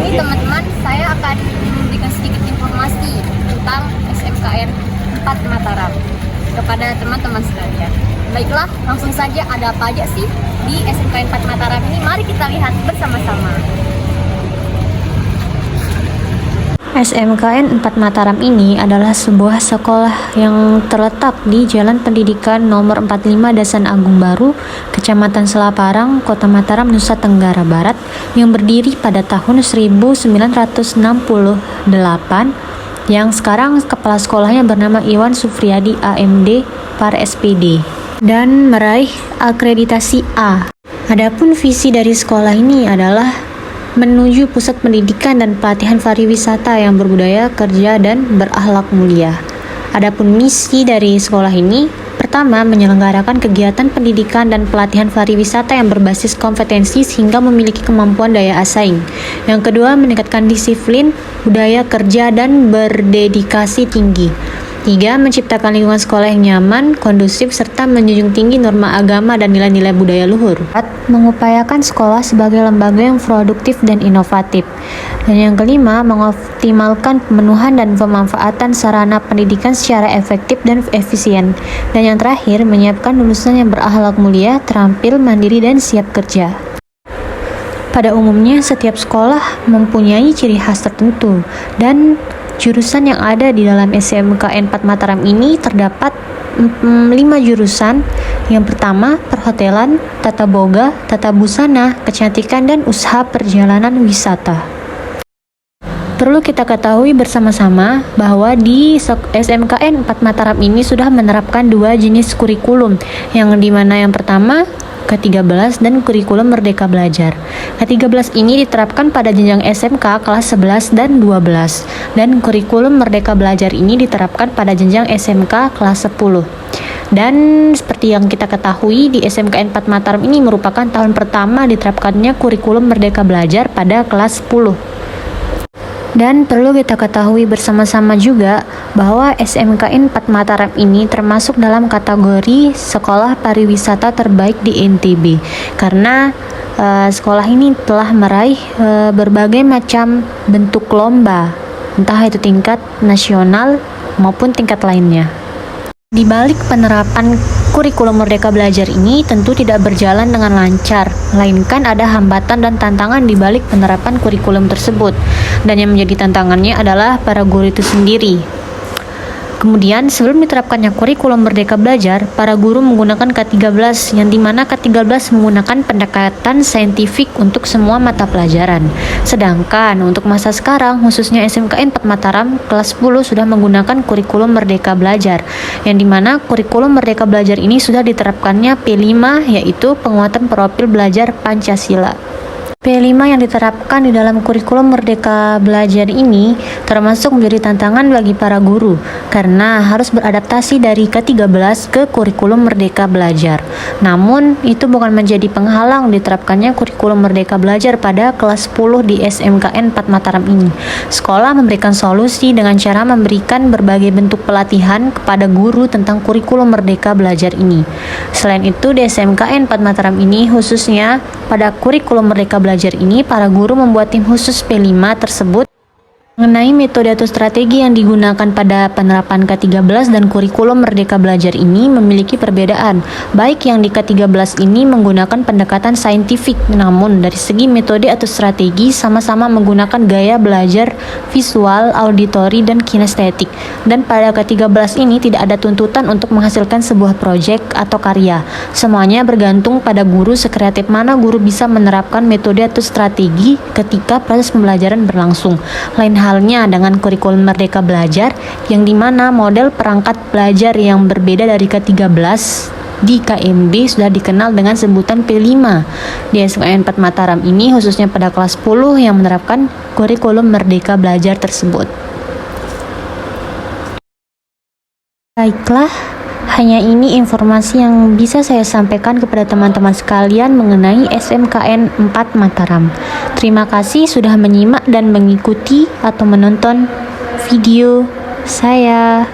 ini teman-teman, saya akan memberikan sedikit informasi tentang SMKN 4 Mataram kepada teman-teman sekalian. Baiklah, langsung saja, ada apa aja sih di SMKN 4 Mataram ini? Mari kita lihat bersama-sama. SMKN 4 Mataram ini adalah sebuah sekolah yang terletak di Jalan Pendidikan Nomor 45 Dasan Agung Baru, Kecamatan Selaparang, Kota Mataram, Nusa Tenggara Barat, yang berdiri pada tahun 1968, yang sekarang kepala sekolahnya bernama Iwan Sufriadi AMD Par SPD dan meraih akreditasi A. Adapun visi dari sekolah ini adalah menuju pusat pendidikan dan pelatihan pariwisata yang berbudaya, kerja, dan berakhlak mulia. Adapun misi dari sekolah ini, pertama, menyelenggarakan kegiatan pendidikan dan pelatihan pariwisata yang berbasis kompetensi sehingga memiliki kemampuan daya saing. Yang kedua, meningkatkan disiplin, budaya kerja, dan berdedikasi tinggi. Tiga, menciptakan lingkungan sekolah yang nyaman, kondusif, serta menjunjung tinggi norma agama dan nilai-nilai budaya luhur. Empat, mengupayakan sekolah sebagai lembaga yang produktif dan inovatif. Dan yang kelima, mengoptimalkan pemenuhan dan pemanfaatan sarana pendidikan secara efektif dan efisien. Dan yang terakhir, menyiapkan lulusan yang berakhlak mulia, terampil, mandiri, dan siap kerja. Pada umumnya, setiap sekolah mempunyai ciri khas tertentu, dan jurusan yang ada di dalam SMKN 4 Mataram ini terdapat 5 jurusan. Yang pertama, perhotelan, tata boga, tata busana, kecantikan, dan usaha perjalanan wisata. Perlu kita ketahui bersama-sama bahwa di SMKN 4 Mataram ini sudah menerapkan 2 jenis kurikulum, yang dimana yang pertama ke-13 dan kurikulum Merdeka Belajar. Ke-13 ini diterapkan pada jenjang SMK kelas 11 dan 12, dan kurikulum Merdeka Belajar ini diterapkan pada jenjang SMK kelas 10. Dan seperti yang kita ketahui, di SMKN 4 Mataram ini merupakan tahun pertama diterapkannya kurikulum Merdeka Belajar pada kelas 10. Dan perlu kita ketahui bersama-sama juga bahwa SMKN 4 Mataram ini termasuk dalam kategori sekolah pariwisata terbaik di NTB, karena sekolah ini telah meraih berbagai macam bentuk lomba, entah itu tingkat nasional maupun tingkat lainnya. Di balik penerapan kurikulum Merdeka Belajar ini tentu tidak berjalan dengan lancar, melainkan ada hambatan dan tantangan di balik penerapan kurikulum tersebut. Dan yang menjadi tantangannya adalah para guru itu sendiri. Kemudian, sebelum diterapkannya kurikulum Merdeka Belajar, para guru menggunakan K13, yang dimana K13 menggunakan pendekatan saintifik untuk semua mata pelajaran. Sedangkan untuk masa sekarang, khususnya SMKN 4 Mataram kelas 10 sudah menggunakan kurikulum Merdeka Belajar, yang dimana kurikulum Merdeka Belajar ini sudah diterapkannya P5, yaitu penguatan profil belajar Pancasila. P5 yang diterapkan di dalam kurikulum Merdeka Belajar ini termasuk menjadi tantangan bagi para guru karena harus beradaptasi dari K13 ke kurikulum Merdeka Belajar. Namun, itu bukan menjadi penghalang diterapkannya kurikulum Merdeka Belajar pada kelas 10 di SMKN 4 Mataram ini. Sekolah memberikan solusi dengan cara memberikan berbagai bentuk pelatihan kepada guru tentang kurikulum Merdeka Belajar ini. Selain itu, di SMKN 4 Mataram ini khususnya pada kurikulum Merdeka Belajar ini, para guru membuat tim khusus P5 tersebut mengenai metode atau strategi yang digunakan pada penerapan K13 dan kurikulum Merdeka Belajar ini memiliki perbedaan. Baik yang di K13 ini menggunakan pendekatan saintifik, namun dari segi metode atau strategi sama-sama menggunakan gaya belajar visual, auditori, dan kinestetik. Dan pada K13 ini tidak ada tuntutan untuk menghasilkan sebuah proyek atau karya. Semuanya bergantung pada guru sekreatif mana guru bisa menerapkan metode atau strategi ketika proses pembelajaran berlangsung. Lain halnya dengan kurikulum Merdeka Belajar, yang dimana model perangkat belajar yang berbeda dari K13 di KMB sudah dikenal dengan sebutan P5. Di SMKN 4 Mataram ini khususnya pada kelas 10 yang menerapkan kurikulum Merdeka Belajar tersebut. Baiklah, hanya ini informasi yang bisa saya sampaikan kepada teman-teman sekalian mengenai SMKN 4 Mataram. Terima kasih sudah menyimak dan mengikuti atau menonton video saya.